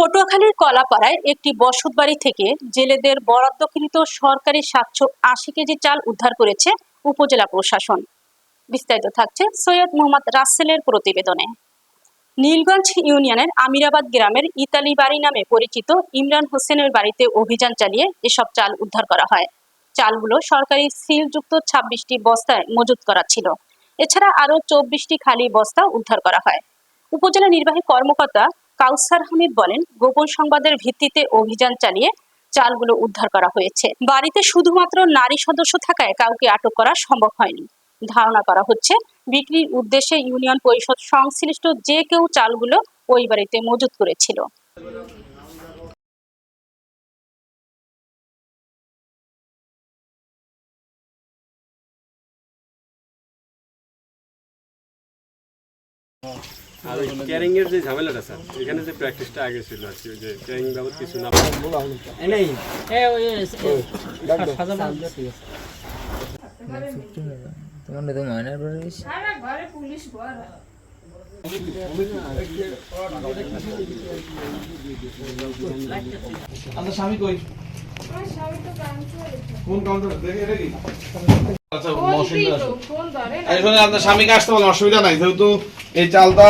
পটুয়াখালীর কলাপাড়ায় একটি বসতবাড়ি থেকে জেলেদের বরাদ্দকৃত সরকারি 780 কেজি চাল উদ্ধার করেছে উপজেলা প্রশাসন। বিস্তারিত থাকছে সৈয়দ মোহাম্মদ রাসেলের প্রতিবেদনে। নীলগঞ্জ ইউনিয়নের আমিরাবাদ গ্রামের ইতালি বাড়ি নামে পরিচিত ইমরান হোসেনের বাড়িতে অভিযান চালিয়ে এসব চাল উদ্ধার করা হয়। চালগুলো সরকারি সিলযুক্ত 26টি বস্তায় মজুত করা ছিল। এছাড়া আরও 24টি খালি বস্তা উদ্ধার করা হয়। উপজেলা নির্বাহী কর্মকর্তা কাউসার হামিদ বলেন, গোপন সংবাদের ভিত্তিতে অভিযান চালিয়ে চালগুলো উদ্ধার করা হয়েছে। বাড়িতে শুধুমাত্র নারী সদস্য থাকায় কাউকে আটক করা সম্ভব হয়নি। ধারণা করা হচ্ছে বিক্রির উদ্দেশ্যে ইউনিয়ন পরিষদ সংশ্লিষ্ট যে কেউ চালগুলো ওই বাড়িতে মজুত করেছিল। আর ওই ক্যারিং এর যে ঝামেলাটা স্যার, এখানে যে প্র্যাকটিসটা আগে ছিল আর কি, ওই যে ক্যারিং বাবদ কিছু না नहीं ए ওই তোমার তো মাইনার পড়ে গেছে সারা ঘরে পুলিশ ভরা আপনার স্বামী কই? আমার স্বামী তো কাউন্টারে। কোন কাউন্টারে? দেখে এটা কি? আচ্ছা ফোন মশিন দিই আছে। তো, ফোন ধরে না। এই শুনে আপনার স্বামীকে আসতে বলেন, অসুবিধা নাই, যেহেতু এই চালটা